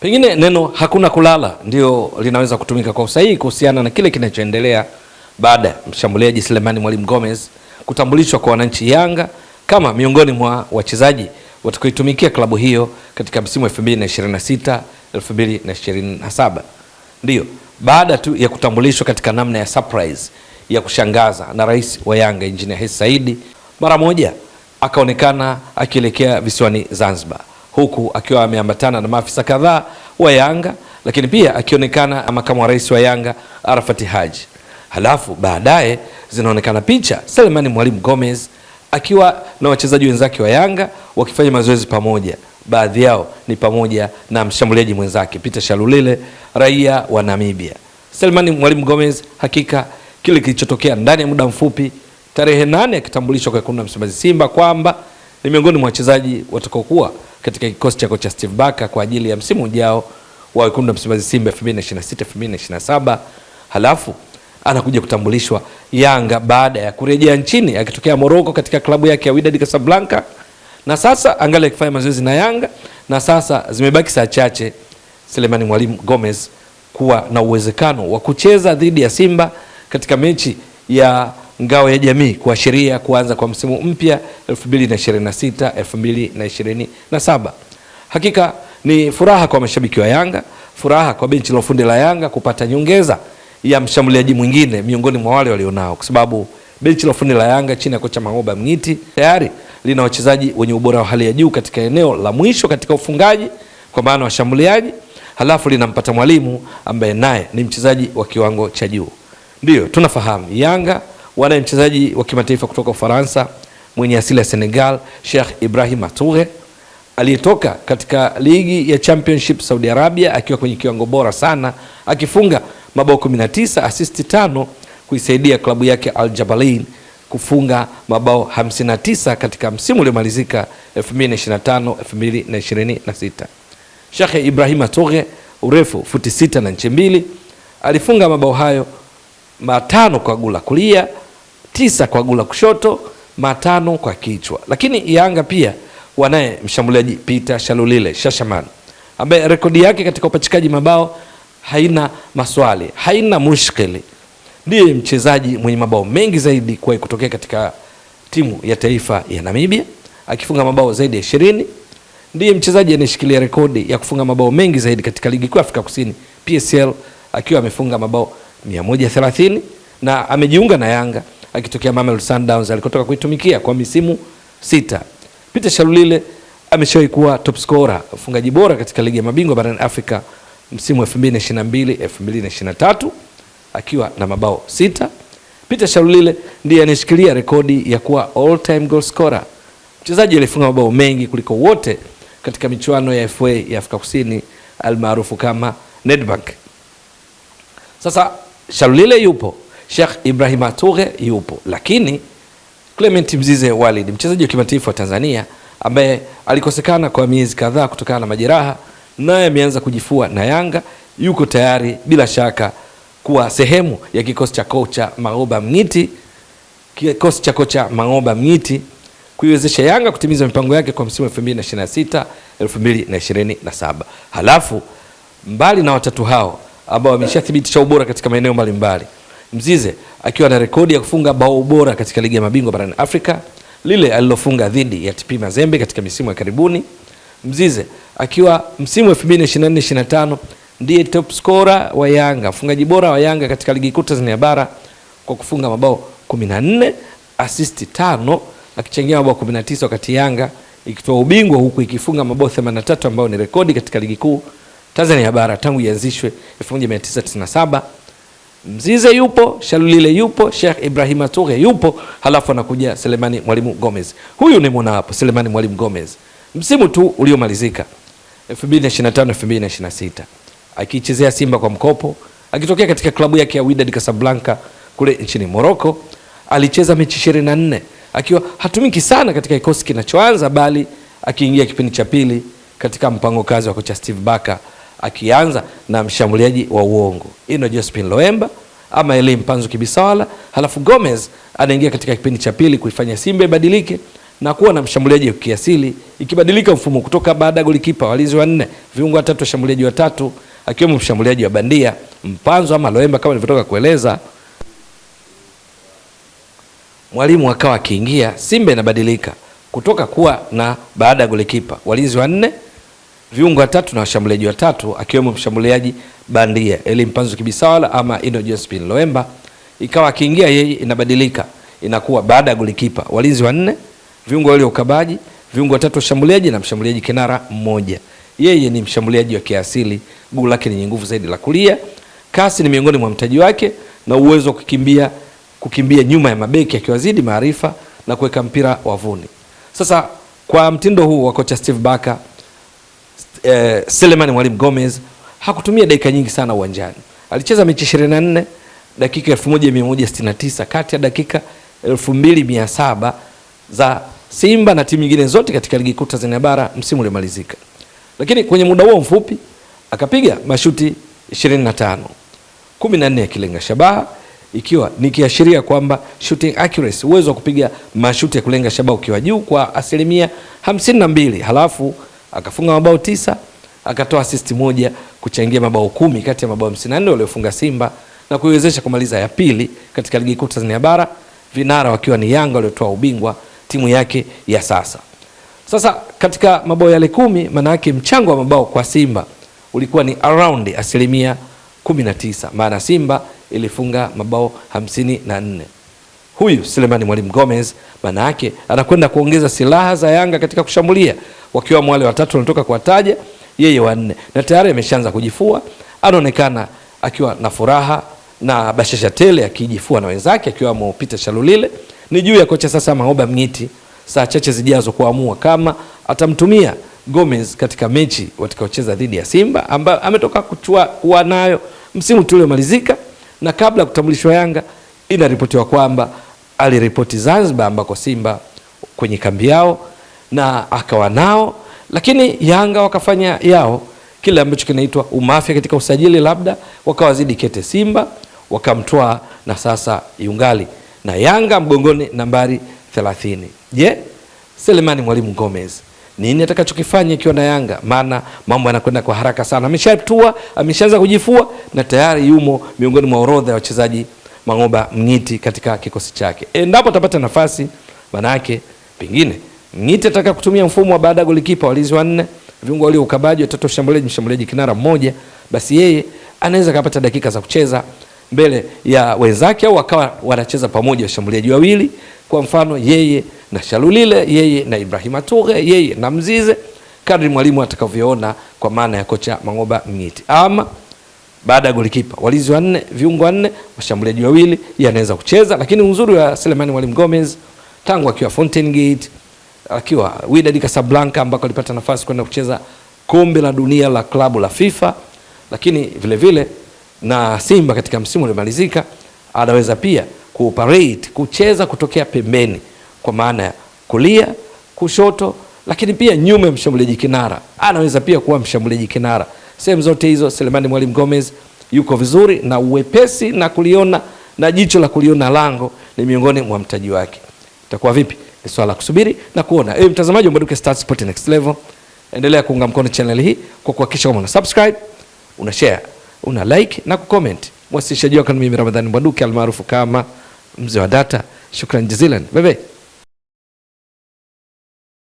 Pengine neno hakuna kulala ndio linaweza kutumika kwa usahihi kuhusiana na kile kinachoendelea baada ya mshambuliaji Selemani Mwalimu Gomez kutambulishwa kwa wananchi Yanga kama miongoni mwa wachezaji watakaoitumikia klabu hiyo katika msimu 2026 2027. Ndio baada tu ya kutambulishwa katika namna ya surprise ya kushangaza na rais wa Yanga Engineer Hersi Said, mara moja akaonekana akielekea visiwani Zanzibar, huku akiwa ameambatana na maafisa kadhaa wa Yanga, lakini pia akionekana makamu wa rais wa Yanga Arafat Haji. Halafu baadaye zinaonekana picha Selemani Mwalimu Gomez akiwa na wachezaji wenzake wa Yanga wakifanya mazoezi pamoja. Baadhi yao ni pamoja na mshambuliaji mwenzake Peter Shalulile, raia wa Namibia. Selemani Mwalimu Gomez, hakika kile kilichotokea ndani ya muda mfupi tarehe 8 akitambulishwa kwa Wekundu wa Msimbazi Simba kwamba ni miongoni mwa wachezaji watakaokuwa katika kikosi cha kocha Steve Barker kwa ajili ya msimu ujao wa Wekundu wa Msimbazi Simba 2026 2027. Halafu anakuja kutambulishwa Yanga baada ya kurejea nchini akitokea Morocco katika klabu yake ya Wydad Casablanca, na sasa angalia akifanya mazoezi na Yanga, na sasa zimebaki saa chache Selemani Mwalimu Gomez kuwa na uwezekano wa kucheza dhidi ya Simba katika mechi ya ngao ya jamii kuashiria kuanza kwa msimu mpya 2026 2027. Hakika ni furaha kwa mashabiki wa Yanga, furaha kwa benchi la ufundi la Yanga kupata nyongeza ya mshambuliaji mwingine miongoni mwa wale walionao, kwa sababu benchi la ufundi la Yanga chini ya kocha Mangoba Mngiti tayari lina wachezaji wenye ubora wa hali ya juu katika eneo la mwisho katika ufungaji kwa maana washambuliaji, halafu linampata mwalimu ambaye naye ni mchezaji wa kiwango cha juu. Ndio tunafahamu Yanga wana mchezaji wa kimataifa kutoka Ufaransa mwenye asili ya Senegal, Sheikh Ibrahima Toure, aliyetoka katika ligi ya Championship Saudi Arabia akiwa kwenye kiwango bora sana, akifunga mabao 19, assist 5 kuisaidia klabu yake Al Jabalain kufunga mabao 59 katika msimu uliomalizika 2025 2026. Sheikh Ibrahima Toure, urefu futi 6 na inchi 2, alifunga mabao hayo 5 kwa gula kulia, 9 kwa gula kushoto, 5 kwa kichwa. Lakini Yanga pia wanaye mshambuliaji Peter Shalulile Shashaman ambaye rekodi yake katika upachikaji mabao haina maswali, haina mushkili. Ndiye mchezaji mwenye mabao mengi zaidi kwa kutokea katika timu ya taifa ya Namibia akifunga mabao zaidi ya 20. Ndiye mchezaji anayeshikilia rekodi ya kufunga mabao mengi zaidi katika ligi kuu Afrika Kusini PSL akiwa amefunga mabao 130, na amejiunga na Yanga akitokea Mamelodi Sundowns alikotoka kuitumikia kwa misimu 6. Peter Shalulile ameshawahi kuwa top scorer, mfungaji bora katika ligi ya mabingwa barani Afrika msimu 2022 2023 akiwa na mabao 6. Peter Shalulile ndiye anashikilia rekodi ya kuwa all time goal scorer, mchezaji aliyefunga mabao mengi kuliko wote katika michuano ya FA ya Afrika Kusini almaarufu kama Nedbank. Sasa Shalulile yupo, Sheikh Ibrahima Toure yupo, lakini Clement Mzize Walid, mchezaji wa kimataifa wa Tanzania ambaye alikosekana kwa miezi kadhaa kutokana na majeraha, naye ameanza kujifua na Yanga, yuko tayari bila shaka kuwa sehemu ya kikosi cha kocha Mangoba Mngiti, kikosi cha kocha Mangoba Mngiti kuiwezesha Yanga kutimiza mipango yake kwa msimu 2026 2027. Halafu mbali na watatu hao ambao wameshathibitisha ubora katika maeneo mbalimbali, Mzize akiwa na rekodi ya kufunga bao bora katika ligi ya mabingwa barani Afrika, lile alilofunga dhidi ya TP Mazembe katika misimu ya karibuni. Mzize akiwa msimu 2024-25 ndiye top scorer wa Yanga, mfungaji bora wa Yanga katika ligi kuu Tanzania bara kwa kufunga mabao 14, assist 5, akichangia mabao 19 wakati Yanga ikitoa ubingwa huku ikifunga mabao 83 ambao ni rekodi katika ligi kuu Tanzania bara tangu ianzishwe 1997. Mzize yupo, Shalulile yupo, Sheikh Ibrahima Toure yupo, halafu anakuja Selemani Mwalimu Gomez. Huyu ni mwana hapo Selemani Mwalimu Gomez. Msimu tu uliomalizika 2025-2026 akichezea Simba kwa mkopo, akitokea katika klabu yake ya Wydad Casablanca kule nchini Morocco, alicheza mechi 24 akiwa hatumiki sana katika kikosi kinachoanza, bali akiingia kipindi cha pili katika mpango kazi wa kocha Steve Barker, akianza na mshambuliaji wa uongo Ino Jospin Loemba ama Elie Mpanzu Kibisawala, halafu Gomez anaingia katika kipindi cha pili kuifanya Simba ibadilike na kuwa na mshambuliaji wa kiasili, ikibadilika mfumo kutoka baada ya golikipa walinzi wanne, viungo watatu, washambuliaji watatu, akiwemo mshambuliaji wa bandia Mpanzo ama Loemba kama nilivyotoka kueleza. Mwalimu akawa akiingia, Simba inabadilika kutoka kuwa na baada ya golikipa walinzi wanne, viungo watatu na washambuliaji watatu, akiwemo mshambuliaji bandia Eli Mpanzo Kibisawala ama Innocent Pin Loemba. Ikawa akiingia yeye, inabadilika inakuwa baada ya golikipa walinzi wanne, viungo wale ukabaji, viungo watatu washambuliaji na mshambuliaji kinara mmoja. Yeye ni mshambuliaji wa kiasili, guu lake ni nguvu zaidi la kulia, kasi ni miongoni mwa mtaji wake, na uwezo wa kukimbia nyuma ya mabeki akiwazidi maarifa na kuweka mpira wavuni. Sasa kwa mtindo huu wa kocha Steve Barker, Selemani Mwalimu Gomez hakutumia dakika nyingi sana uwanjani. Alicheza mechi 24, dakika 1169 kati ya dakika 2700 za Simba na timu nyingine zote katika ligi kuu Tanzania bara msimu uliomalizika. Lakini kwenye muda huo mfupi akapiga mashuti 25, 14 yakilenga shabaha, ikiwa ni kiashiria kwamba shooting accuracy, uwezo wa kupiga mashuti ya kulenga shabaha ukiwa juu kwa 52%. Halafu akafunga mabao 9, akatoa assist moja, kuchangia mabao 10 kati ya mabao 54 waliofunga Simba na kuiwezesha kumaliza ya pili katika ligi kuu Tanzania bara, vinara wakiwa ni Yanga waliotoa ubingwa, timu yake ya sasa. Sasa katika mabao yale 10, maana yake mchango wa mabao kwa Simba ulikuwa ni around 19%, maana Simba ilifunga mabao 54. Huyu Selemani Mwalimu Gomez maana yake anakwenda kuongeza silaha za Yanga katika kushambulia, wakiwa wale watatu wanatoka kuwataja, yeye wanne, na tayari ameshaanza kujifua. Anaonekana akiwa na furaha na bashasha tele, akijifua na wenzake, akiwa Peter Shalulile. Ni juu ya kocha sasa Mangoba Mngiti saa chache zijazo kuamua kama atamtumia Gomez katika mechi watakaocheza dhidi ya Simba ambayo ametoka kuwa nayo msimu uliomalizika. Na kabla ya kutambulishwa Yanga, inaripotiwa kwamba aliripoti Zanzibar ambako Simba kwenye kambi yao na akawa nao, lakini Yanga wakafanya yao, kile ambacho kinaitwa umafia katika usajili, labda wakawazidi kete Simba, wakamtoa na sasa yungali na Yanga mgongoni nambari 30. Je, Selemani Mwalimu Gomez nini atakachokifanya ikiwa na Yanga? Maana mambo yanakwenda kwa haraka sana. Ameshatua, ameshaanza kujifua na tayari yumo miongoni mwa orodha ya wachezaji Mangoba Mngiti katika kikosi chake. Endapo atapata nafasi, maana yake pengine Mngiti ataka kutumia mfumo wa baada ya golikipa walinzi wanne, viungo walio ukabaji watatu, mshambuliaji kinara mmoja, basi yeye anaweza kupata dakika za kucheza mbele ya wenzake, au akawa wanacheza pamoja washambuliaji wawili, kwa mfano yeye na Shalulile, yeye na Ibrahima Toure, yeye na Mzize, kadri mwalimu atakavyoona, kwa maana ya kocha Mangoba Mngiti. Ama baada ya golikipa walinzi wanne, viungo wanne, washambuliaji wawili, yeye anaweza kucheza. Lakini uzuri wa Selemani Mwalimu Gomez tangu akiwa Fountain Gate, akiwa Wydad Casablanca ambako alipata nafasi kwenda kucheza kombe la dunia la klabu la FIFA, lakini vile vile na Simba katika msimu uliomalizika, anaweza pia kuoperate, kucheza kutokea pembeni, kwa maana ya kulia, kushoto, lakini pia nyuma ya mshambuliaji kinara. Anaweza pia kuwa mshambuliaji kinara. Sehemu zote hizo Selemani Mwalimu Gomez yuko vizuri, na uwepesi na kuliona na jicho la kuliona lango ni miongoni mwa mtaji wake. Itakuwa vipi? Ni swala kusubiri na kuona. Mtazamaji wa Mbwaduke Stats Sport Next Level, endelea kuunga mkono channel hii kwa kuhakikisha kama una subscribe, una share, una like na kucomment. Mwasilishaji wako ni mimi Ramadhani Mbwaduke almaarufu kama Mzee wa Data. Shukran jazilan. Bye bye.